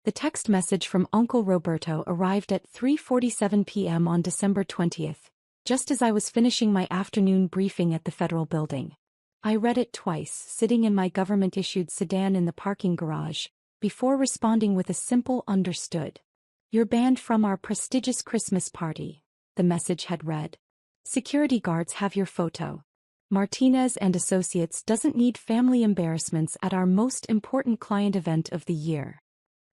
The text message from Uncle Roberto arrived at 3:47 p.m. on December 20th, just as I was finishing my afternoon briefing at the federal building. I read it twice, sitting in my government-issued sedan in the parking garage, before responding with a simple "understood." "You're banned from our prestigious Christmas party," the message had read. "Security guards have your photo. Martinez and Associates doesn't need family embarrassments at our most important client event of the year."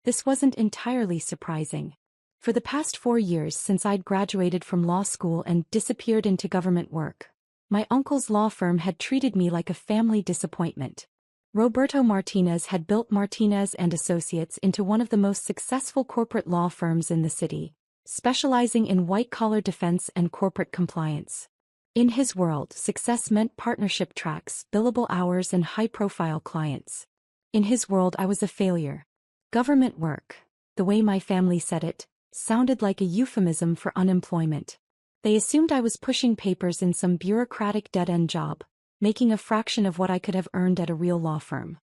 This wasn't entirely surprising. For the past 4 years since I'd graduated from law school and disappeared into government work, my uncle's law firm had treated me like a family disappointment. Roberto Martinez had built Martinez and Associates into one of the most successful corporate law firms in the city, specializing in white-collar defense and corporate compliance. In his world, success meant partnership tracks, billable hours, and high-profile clients. In his world, I was a failure. Government work, the way my family said it, sounded like a euphemism for unemployment. They assumed I was pushing papers in some bureaucratic dead-end job, making a fraction of what I could have earned at a real law firm.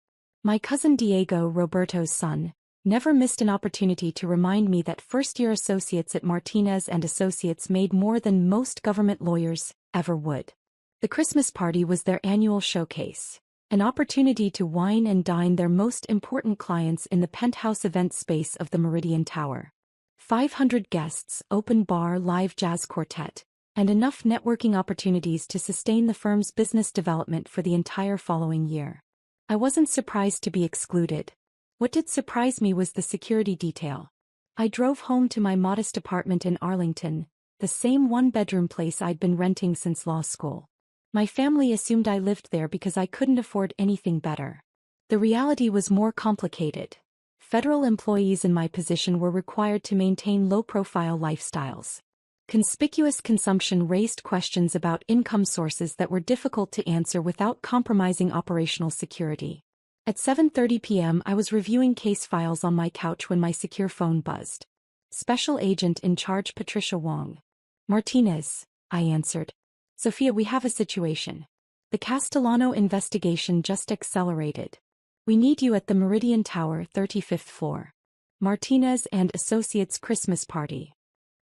My cousin Diego, Roberto's son, never missed an opportunity to remind me that first-year associates at Martinez and Associates made more than most government lawyers ever would. The Christmas party was their annual showcase, an opportunity to wine and dine their most important clients in the penthouse event space of the Meridian Tower. 500 guests, open bar, live jazz quartet, and enough networking opportunities to sustain the firm's business development for the entire following year. I wasn't surprised to be excluded. What did surprise me was the security detail. I drove home to my modest apartment in Arlington, the same one-bedroom place I'd been renting since law school. My family assumed I lived there because I couldn't afford anything better. The reality was more complicated. Federal employees in my position were required to maintain low-profile lifestyles. Conspicuous consumption raised questions about income sources that were difficult to answer without compromising operational security. At 7:30 p.m. I was reviewing case files on my couch when my secure phone buzzed. "Special Agent in Charge Patricia Wong." "Martinez," I answered. "Sophia, we have a situation. The Castellano investigation just accelerated. We need you at the Meridian Tower, 35th floor. Martinez and Associates Christmas party."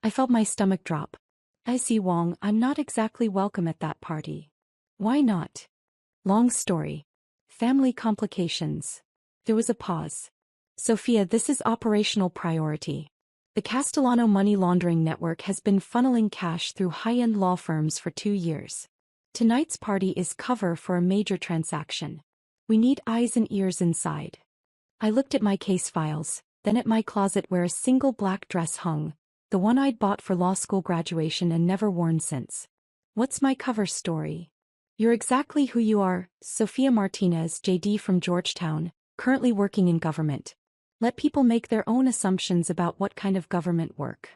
I felt my stomach drop. "I see, Wong, I'm not exactly welcome at that party." "Why not?" "Long story. Family complications." There was a pause. "Sophia, this is operational priority. The Castellano money laundering network has been funneling cash through high-end law firms for 2 years. Tonight's party is cover for a major transaction. We need eyes and ears inside." I looked at my case files, then at my closet where a single black dress hung, the one I'd bought for law school graduation and never worn since. "What's my cover story?" "You're exactly who you are, Sophia Martinez, JD from Georgetown, currently working in government. Let people make their own assumptions about what kind of government work."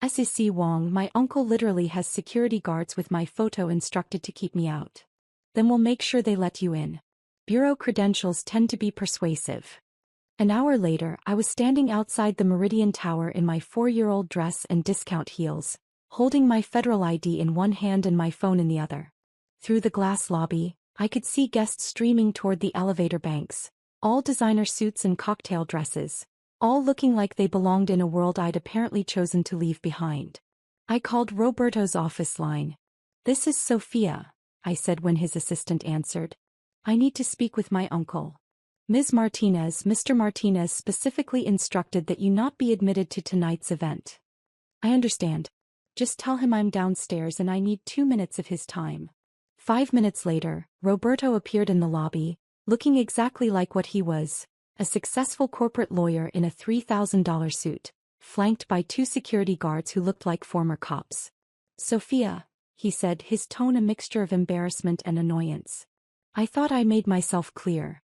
"SEC Wong, my uncle literally has security guards with my photo instructed to keep me out." "Then we'll make sure they let you in. Bureau credentials tend to be persuasive." An hour later, I was standing outside the Meridian Tower in my 4-year-old dress and discount heels, holding my federal ID in one hand and my phone in the other. Through the glass lobby, I could see guests streaming toward the elevator banks, all designer suits and cocktail dresses, all looking like they belonged in a world I'd apparently chosen to leave behind. I called Roberto's office line. "This is Sophia," I said when his assistant answered. "I need to speak with my uncle. Ms. Martinez, Mr. Martinez specifically instructed that you not be admitted to tonight's event." "I understand. Just tell him I'm downstairs and I need 2 minutes of his time." 5 minutes later, Roberto appeared in the lobby, looking exactly like what he was, a successful corporate lawyer in a $3,000 suit, flanked by 2 security guards who looked like former cops. "Sophia," he said, his tone a mixture of embarrassment and annoyance. "I thought I made myself clear."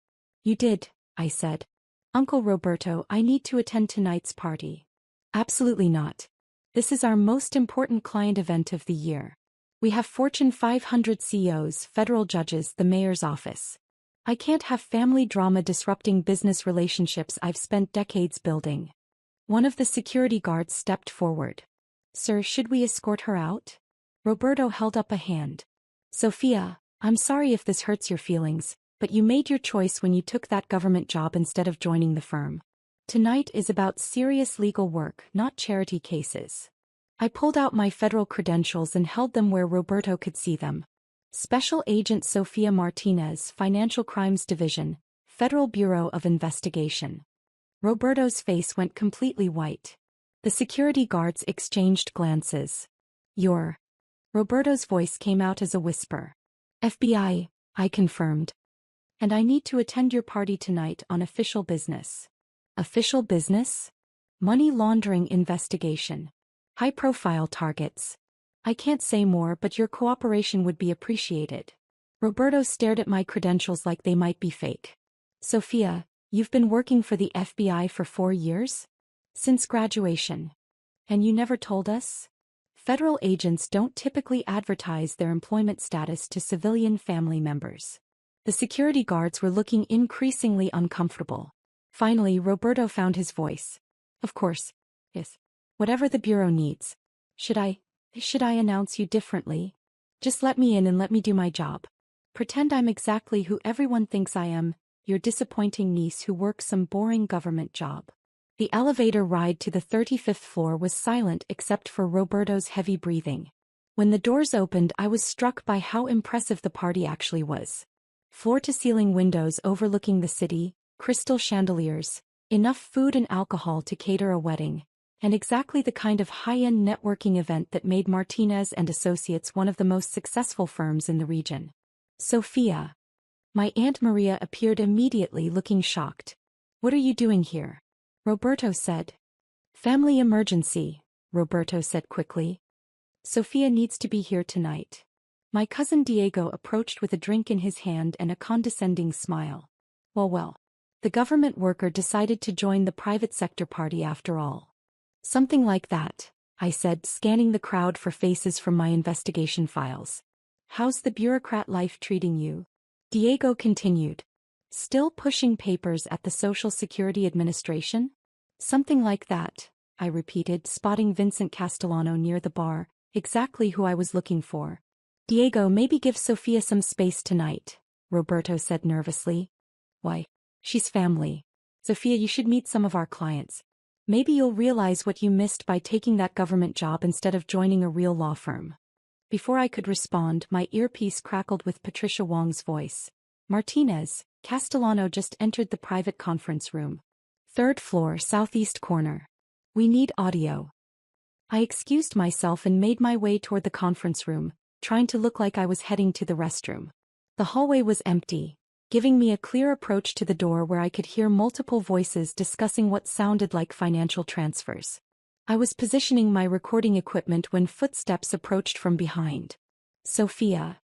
"You did," I said. "Uncle Roberto, I need to attend tonight's party." "Absolutely not. This is our most important client event of the year. We have Fortune 500 CEOs, federal judges, the mayor's office. I can't have family drama disrupting business relationships I've spent decades building." One of the security guards stepped forward. "Sir, should we escort her out?" Roberto held up a hand. "Sophia, I'm sorry if this hurts your feelings, but you made your choice when you took that government job instead of joining the firm. Tonight is about serious legal work, not charity cases. I pulled out my federal credentials and held them where Roberto could see them. Special Agent Sofia Martinez, Financial Crimes Division, Federal Bureau of Investigation. Roberto's face went completely white. The security guards exchanged glances. "You're..." Roberto's voice came out as a whisper. "FBI," I confirmed. "And I need to attend your party tonight on official business." "Official business?" "Money laundering investigation. High-profile targets. I can't say more, but your cooperation would be appreciated." Roberto stared at my credentials like they might be fake. "Sofia, you've been working for the FBI for 4 years? Since graduation. And you never told us?" Federal agents don't typically advertise their employment status to civilian family members. The security guards were looking increasingly uncomfortable. Finally, Roberto found his voice. "Of course. Yes. Whatever the Bureau needs. Should I announce you differently? Just let me in and let me do my job. Pretend I'm exactly who everyone thinks I am, your disappointing niece who works some boring government job." The elevator ride to the 35th floor was silent except for Roberto's heavy breathing. When the doors opened, I was struck by how impressive the party actually was. Floor-to-ceiling windows overlooking the city, crystal chandeliers, enough food and alcohol to cater a wedding, and exactly the kind of high-end networking event that made Martinez and Associates one of the most successful firms in the region. "Sofia." My Aunt Maria appeared immediately, looking shocked. "What are you doing here?" Roberto said. "Family emergency," Roberto said quickly. "Sofia needs to be here tonight." My cousin Diego approached with a drink in his hand and a condescending smile. Well. The government worker decided to join the private sector party after all. "Something like that," I said, scanning the crowd for faces from my investigation files. "How's the bureaucrat life treating you?" Diego continued. "Still pushing papers at the Social Security Administration?" "Something like that," I repeated, spotting Vincent Castellano near the bar, exactly who I was looking for. "Diego, maybe give Sofia some space tonight," Roberto said nervously. "Why? She's family. Sofia, you should meet some of our clients. Maybe you'll realize what you missed by taking that government job instead of joining a real law firm." Before I could respond, my earpiece crackled with Patricia Wong's voice. "Martinez, Castellano just entered the private conference room. 3rd floor, southeast corner. We need audio." I excused myself and made my way toward the conference room, trying to look like I was heading to the restroom. The hallway was empty, giving me a clear approach to the door where I could hear multiple voices discussing what sounded like financial transfers. I was positioning my recording equipment when footsteps approached from behind. "Sofia."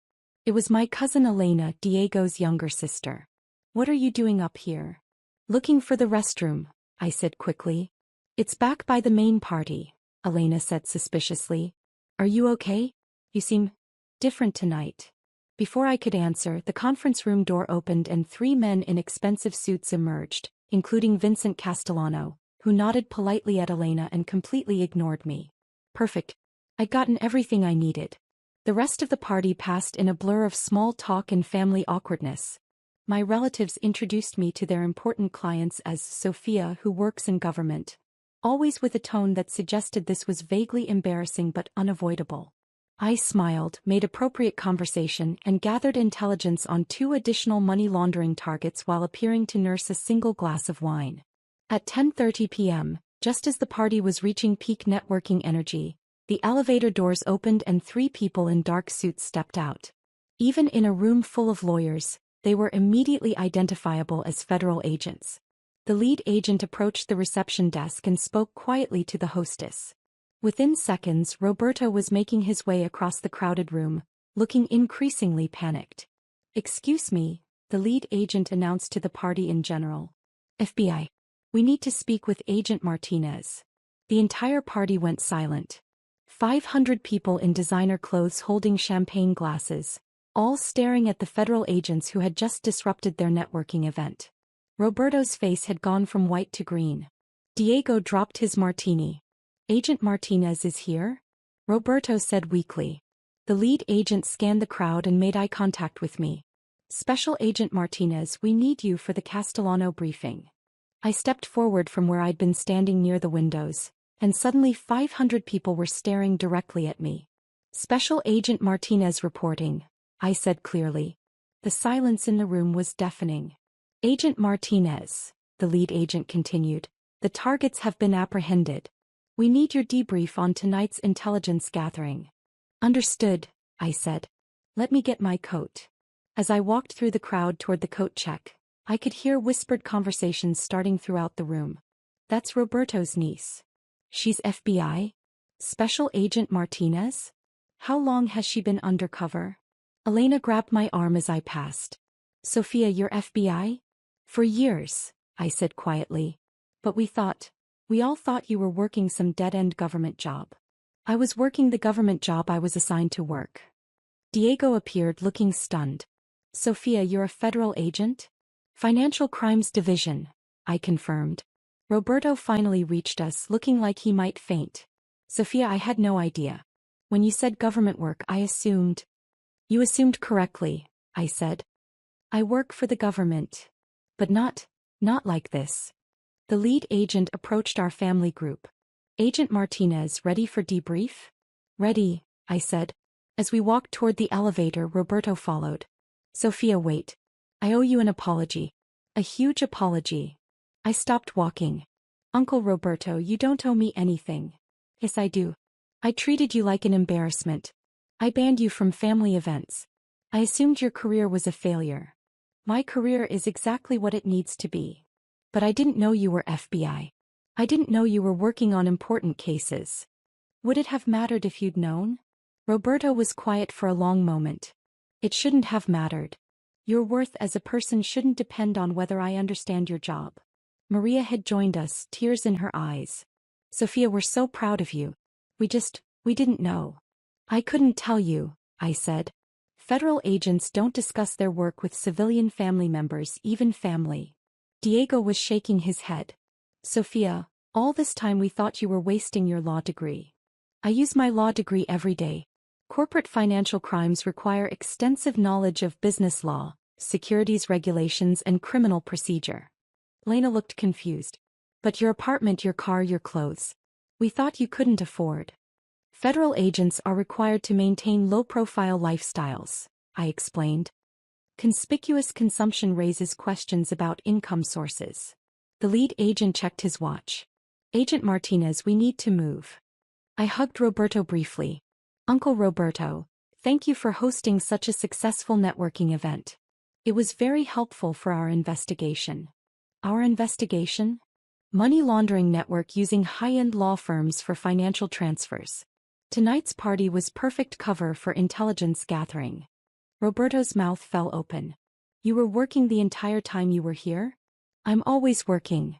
It was my cousin Elena, Diego's younger sister. "What are you doing up here?" "Looking for the restroom," I said quickly. "It's back by the main party," Elena said suspiciously. "Are you okay? You seem different tonight." Before I could answer, the conference room door opened and 3 men in expensive suits emerged, including Vincent Castellano, who nodded politely at Elena and completely ignored me. Perfect. I'd gotten everything I needed. The rest of the party passed in a blur of small talk and family awkwardness. My relatives introduced me to their important clients as Sofia, who works in government, always with a tone that suggested this was vaguely embarrassing but unavoidable. I smiled, made appropriate conversation, and gathered intelligence on 2 additional money laundering targets while appearing to nurse a single glass of wine. At 10:30 p.m., just as the party was reaching peak networking energy, the elevator doors opened and 3 people in dark suits stepped out. Even in a room full of lawyers, they were immediately identifiable as federal agents. The lead agent approached the reception desk and spoke quietly to the hostess. Within seconds, Roberto was making his way across the crowded room, looking increasingly panicked. "Excuse me," the lead agent announced to the party in general. "FBI. We need to speak with Agent Martinez." The entire party went silent. 500 people in designer clothes holding champagne glasses, all staring at the federal agents who had just disrupted their networking event. Roberto's face had gone from white to green. Diego dropped his martini. "Agent Martinez is here?" Roberto said weakly. The lead agent scanned the crowd and made eye contact with me. "Special Agent Martinez, we need you for the Castellano briefing." I stepped forward from where I'd been standing near the windows, and suddenly 500 people were staring directly at me. Special Agent Martinez reporting, I said clearly. The silence in the room was deafening. Agent Martinez, the lead agent continued, the targets have been apprehended. We need your debrief on tonight's intelligence gathering. Understood, I said. Let me get my coat. As I walked through the crowd toward the coat check, I could hear whispered conversations starting throughout the room. That's Roberto's niece. She's FBI? Special Agent Martinez? How long has she been undercover? Elena grabbed my arm as I passed. Sophia, you're FBI? For years, I said quietly. But we all thought you were working some dead-end government job. I was working the government job I was assigned to work. Diego appeared looking stunned. Sophia, you're a federal agent? Financial Crimes Division, I confirmed. Roberto finally reached us looking like he might faint. Sophia, I had no idea. When you said government work, I assumed. You assumed correctly, I said. I work for the government. But not like this. The lead agent approached our family group. Agent Martinez, ready for debrief? Ready, I said. As we walked toward the elevator, Roberto followed. Sophia, wait. I owe you an apology. A huge apology. I stopped walking. Uncle Roberto, you don't owe me anything. Yes, I do. I treated you like an embarrassment. I banned you from family events. I assumed your career was a failure. My career is exactly what it needs to be. But I didn't know you were FBI. I didn't know you were working on important cases. Would it have mattered if you'd known? Roberto was quiet for a long moment. It shouldn't have mattered. Your worth as a person shouldn't depend on whether I understand your job. Maria had joined us, tears in her eyes. Sophia, we're so proud of you. We didn't know. I couldn't tell you, I said. Federal agents don't discuss their work with civilian family members, even family. Diego was shaking his head. Sophia, all this time we thought you were wasting your law degree. I use my law degree every day. Corporate financial crimes require extensive knowledge of business law, securities regulations, and criminal procedure. Lena looked confused. But your apartment, your car, your clothes. We thought you couldn't afford. Federal agents are required to maintain low-profile lifestyles, I explained. Conspicuous consumption raises questions about income sources. The lead agent checked his watch. Agent Martinez, we need to move. I hugged Roberto briefly. Uncle Roberto, thank you for hosting such a successful networking event. It was very helpful for our investigation. Our investigation? Money laundering network using high-end law firms for financial transfers. Tonight's party was perfect cover for intelligence gathering. Roberto's mouth fell open. You were working the entire time you were here? I'm always working.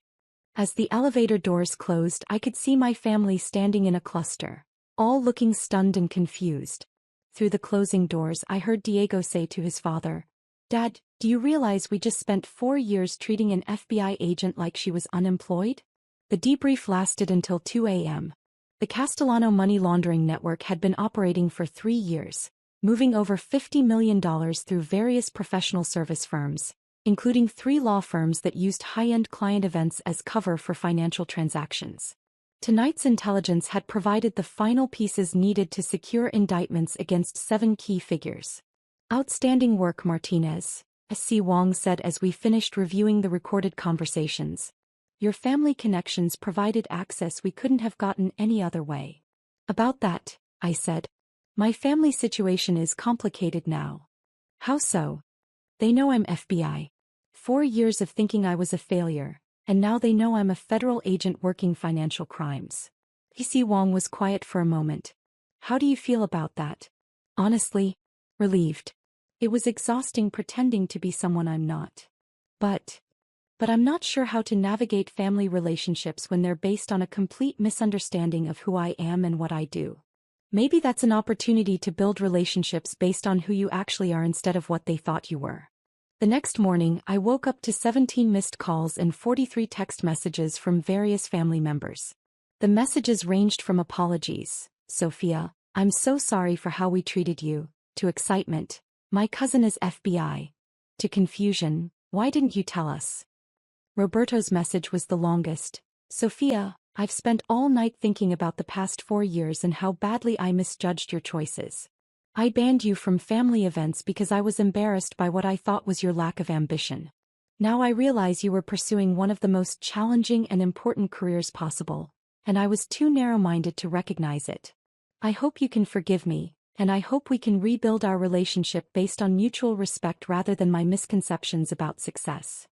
As the elevator doors closed, I could see my family standing in a cluster, all looking stunned and confused. Through the closing doors, I heard Diego say to his father, Dad, do you realize we just spent 4 years treating an FBI agent like she was unemployed? The debrief lasted until 2 a.m. The Castellano money laundering network had been operating for 3 years, moving over $50 million through various professional service firms, including 3 law firms that used high-end client events as cover for financial transactions. Tonight's intelligence had provided the final pieces needed to secure indictments against 7 key figures. Outstanding work, Martinez, S.C. Wong said as we finished reviewing the recorded conversations. Your family connections provided access we couldn't have gotten any other way. About that, I said. My family situation is complicated now. How so? They know I'm FBI. 4 years of thinking I was a failure, and now they know I'm a federal agent working financial crimes. S.C. Wong was quiet for a moment. How do you feel about that? Honestly, relieved. It was exhausting pretending to be someone I'm not. But I'm not sure how to navigate family relationships when they're based on a complete misunderstanding of who I am and what I do. Maybe that's an opportunity to build relationships based on who you actually are instead of what they thought you were. The next morning, I woke up to 17 missed calls and 43 text messages from various family members. The messages ranged from apologies, Sophia, I'm so sorry for how we treated you, to excitement, my cousin is FBI, to confusion, why didn't you tell us? Roberto's message was the longest. Sophia, I've spent all night thinking about the past 4 years and how badly I misjudged your choices. I banned you from family events because I was embarrassed by what I thought was your lack of ambition. Now I realize you were pursuing one of the most challenging and important careers possible, and I was too narrow-minded to recognize it. I hope you can forgive me, and I hope we can rebuild our relationship based on mutual respect rather than my misconceptions about success.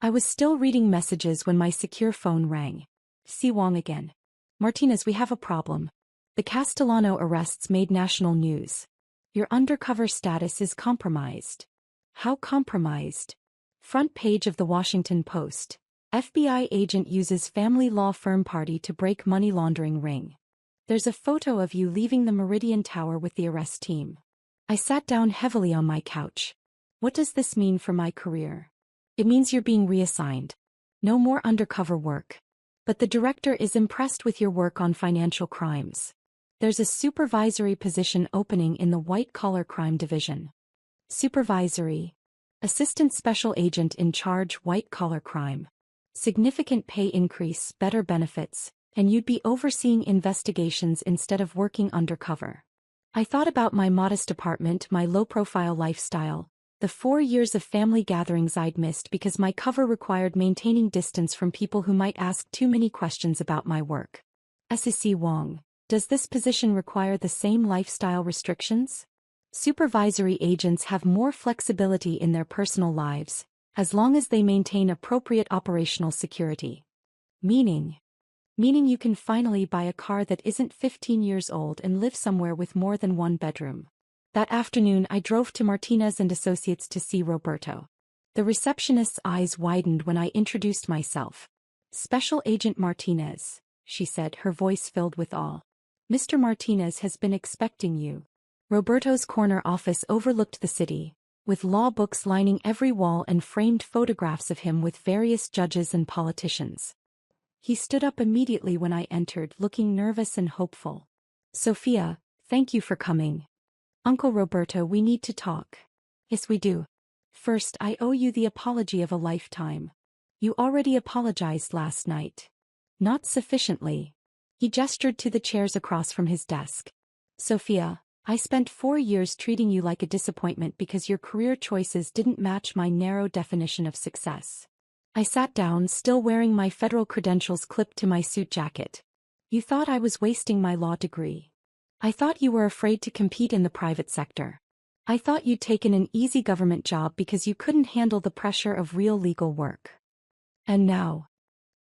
I was still reading messages when my secure phone rang. Si Wong again. Martinez, we have a problem. The Castellano arrests made national news. Your undercover status is compromised. How compromised? Front page of the Washington Post. FBI agent uses family law firm party to break money laundering ring. There's a photo of you leaving the Meridian Tower with the arrest team. I sat down heavily on my couch. What does this mean for my career? It means you're being reassigned. No more undercover work. But the director is impressed with your work on financial crimes. There's a supervisory position opening in the white-collar crime division. Supervisory. Assistant Special Agent in charge white-collar crime. Significant pay increase, better benefits, and you'd be overseeing investigations instead of working undercover. I thought about my modest apartment, my low-profile lifestyle, the 4 years of family gatherings I'd missed because my cover required maintaining distance from people who might ask too many questions about my work. Si Wong, does this position require the same lifestyle restrictions? Supervisory agents have more flexibility in their personal lives, as long as they maintain appropriate operational security. Meaning you can finally buy a car that isn't 15 years old and live somewhere with more than one bedroom. That afternoon I drove to Martinez and Associates to see Roberto. The receptionist's eyes widened when I introduced myself. Special Agent Martinez, she said, her voice filled with awe. Mr. Martinez has been expecting you. Roberto's corner office overlooked the city, with law books lining every wall and framed photographs of him with various judges and politicians. He stood up immediately when I entered, looking nervous and hopeful. Sophia, thank you for coming. Uncle Roberto, we need to talk. Yes, we do. First, I owe you the apology of a lifetime. You already apologized last night. Not sufficiently. He gestured to the chairs across from his desk. Sophia, I spent 4 years treating you like a disappointment because your career choices didn't match my narrow definition of success. I sat down, still wearing my federal credentials clipped to my suit jacket. You thought I was wasting my law degree. I thought you were afraid to compete in the private sector. I thought you'd taken an easy government job because you couldn't handle the pressure of real legal work. And now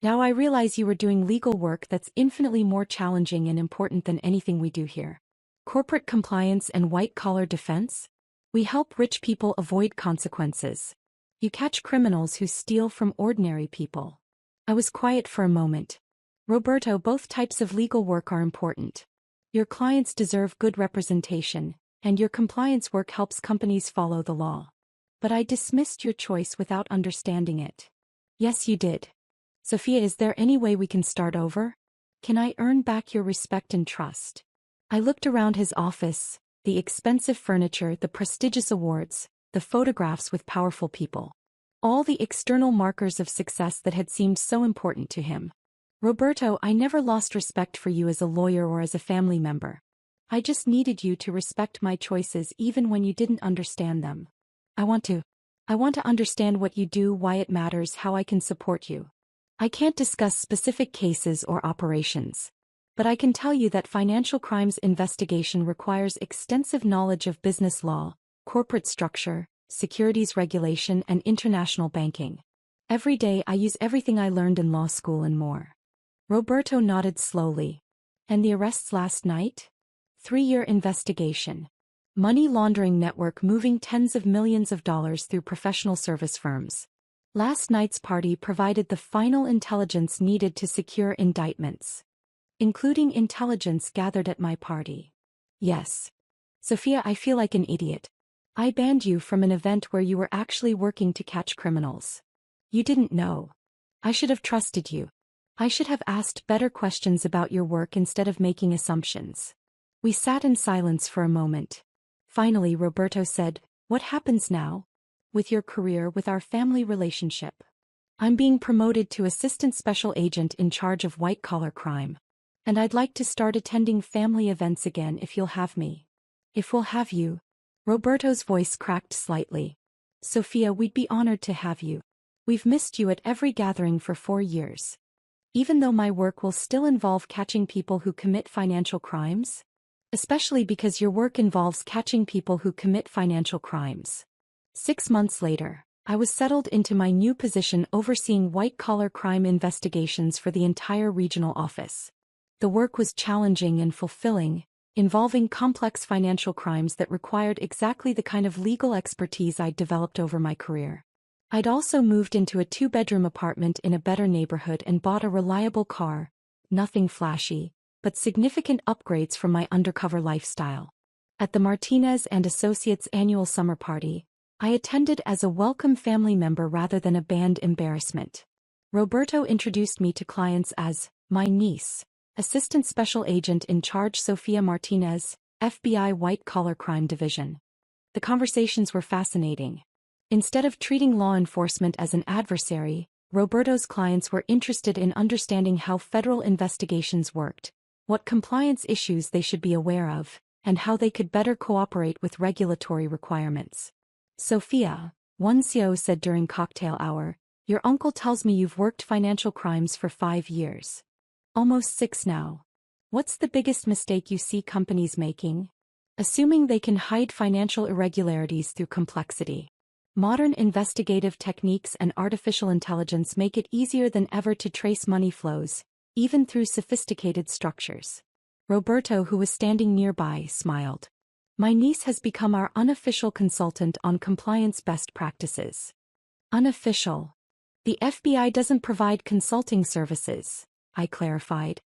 I realize you were doing legal work that's infinitely more challenging and important than anything we do here. Corporate compliance and white-collar defense? We help rich people avoid consequences. You catch criminals who steal from ordinary people. I was quiet for a moment. Roberto, both types of legal work are important. Your clients deserve good representation, and your compliance work helps companies follow the law. But I dismissed your choice without understanding it. Yes, you did. Sophia, is there any way we can start over? Can I earn back your respect and trust? I looked around his office, the expensive furniture, the prestigious awards, the photographs with powerful people. All the external markers of success that had seemed so important to him. Roberto, I never lost respect for you as a lawyer or as a family member. I just needed you to respect my choices even when you didn't understand them. I want to understand what you do, why it matters, how I can support you. I can't discuss specific cases or operations. But I can tell you that financial crimes investigation requires extensive knowledge of business law, corporate structure, securities regulation, and international banking. Every day I use everything I learned in law school and more. Roberto nodded slowly. And the arrests last night? 3-year investigation. Money laundering network moving tens of millions of dollars through professional service firms. Last night's party provided the final intelligence needed to secure indictments. Including intelligence gathered at my party. Yes. Sophia, I feel like an idiot. I banned you from an event where you were actually working to catch criminals. You didn't know. I should have trusted you. I should have asked better questions about your work instead of making assumptions. We sat in silence for a moment. Finally, Roberto said, "What happens now? With your career, with our family relationship?" I'm being promoted to assistant special agent in charge of white-collar crime. And I'd like to start attending family events again if you'll have me. If we'll have you. Roberto's voice cracked slightly. Sophia, we'd be honored to have you. We've missed you at every gathering for 4 years. Even though my work will still involve catching people who commit financial crimes? Especially because your work involves catching people who commit financial crimes. 6 months later, I was settled into my new position overseeing white-collar crime investigations for the entire regional office. The work was challenging and fulfilling, involving complex financial crimes that required exactly the kind of legal expertise I'd developed over my career. I'd also moved into a 2-bedroom apartment in a better neighborhood and bought a reliable car, nothing flashy, but significant upgrades from my undercover lifestyle. At the Martinez and Associates annual summer party, I attended as a welcome family member rather than a banned embarrassment. Roberto introduced me to clients as my niece, Assistant Special Agent in Charge Sofia Martinez, FBI White-Collar Crime Division. The conversations were fascinating. Instead of treating law enforcement as an adversary, Roberto's clients were interested in understanding how federal investigations worked, what compliance issues they should be aware of, and how they could better cooperate with regulatory requirements. Sophia, one CO said during cocktail hour, your uncle tells me you've worked financial crimes for 5 years. Almost 6 now. What's the biggest mistake you see companies making? Assuming they can hide financial irregularities through complexity. Modern investigative techniques and artificial intelligence make it easier than ever to trace money flows, even through sophisticated structures. Roberto, who was standing nearby, smiled. My niece has become our unofficial consultant on compliance best practices. Unofficial. The FBI doesn't provide consulting services, I clarified.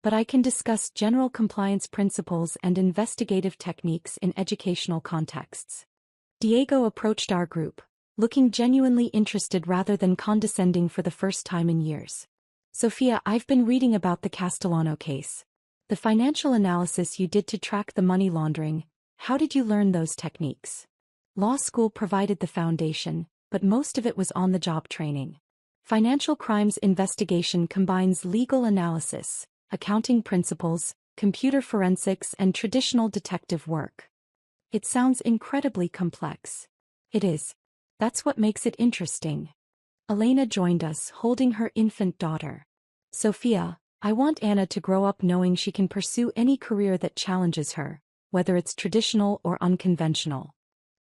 But I can discuss general compliance principles and investigative techniques in educational contexts. Diego approached our group, looking genuinely interested rather than condescending for the first time in years. Sophia, I've been reading about the Castellano case. The financial analysis you did to track the money laundering, how did you learn those techniques? Law school provided the foundation, but most of it was on-the-job training. Financial crimes investigation combines legal analysis, accounting principles, computer forensics, and traditional detective work. It sounds incredibly complex. It is. That's what makes it interesting. Elena joined us, holding her infant daughter. Sophia, I want Anna to grow up knowing she can pursue any career that challenges her, whether it's traditional or unconventional.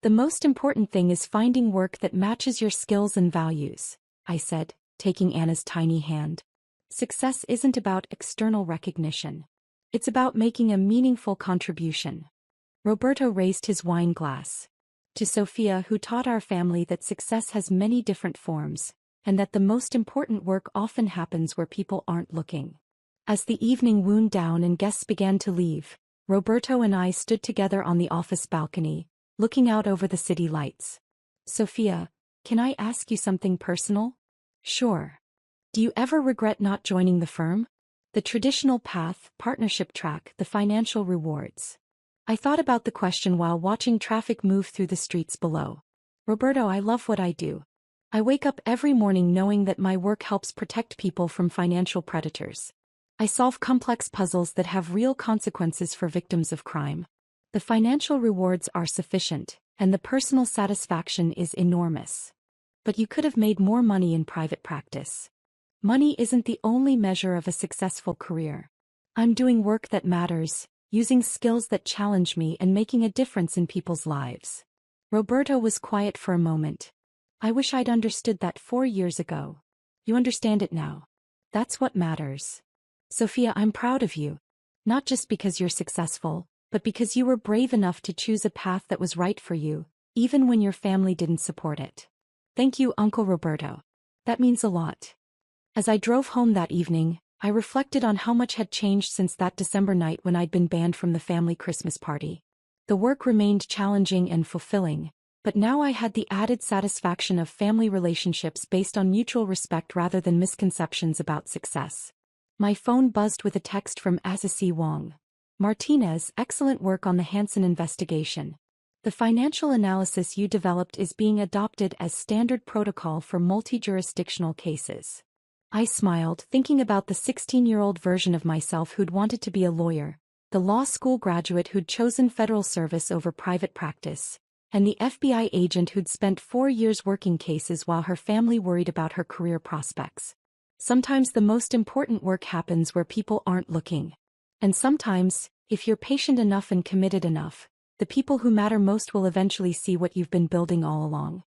The most important thing is finding work that matches your skills and values, I said, taking Anna's tiny hand. Success isn't about external recognition. It's about making a meaningful contribution. Roberto raised his wine glass. To Sophia, who taught our family that success has many different forms, and that the most important work often happens where people aren't looking. As the evening wound down and guests began to leave, Roberto and I stood together on the office balcony, looking out over the city lights. Sophia, can I ask you something personal? Sure. Do you ever regret not joining the firm? The traditional path, partnership track, the financial rewards. I thought about the question while watching traffic move through the streets below. Roberto, I love what I do. I wake up every morning knowing that my work helps protect people from financial predators. I solve complex puzzles that have real consequences for victims of crime. The financial rewards are sufficient, and the personal satisfaction is enormous. But you could have made more money in private practice. Money isn't the only measure of a successful career. I'm doing work that matters, using skills that challenge me and making a difference in people's lives. Roberto was quiet for a moment. I wish I'd understood that 4 years ago. You understand it now. That's what matters. Sophia, I'm proud of you. Not just because you're successful, but because you were brave enough to choose a path that was right for you, even when your family didn't support it. Thank you, Uncle Roberto. That means a lot. As I drove home that evening, I reflected on how much had changed since that December night when I'd been banned from the family Christmas party. The work remained challenging and fulfilling, but now I had the added satisfaction of family relationships based on mutual respect rather than misconceptions about success. My phone buzzed with a text from Azasi Wong. Martinez, excellent work on the Hansen investigation. The financial analysis you developed is being adopted as standard protocol for multi-jurisdictional cases. I smiled, thinking about the 16-year-old version of myself who'd wanted to be a lawyer, the law school graduate who'd chosen federal service over private practice, and the FBI agent who'd spent 4 years working cases while her family worried about her career prospects. Sometimes the most important work happens where people aren't looking. And sometimes, if you're patient enough and committed enough, the people who matter most will eventually see what you've been building all along.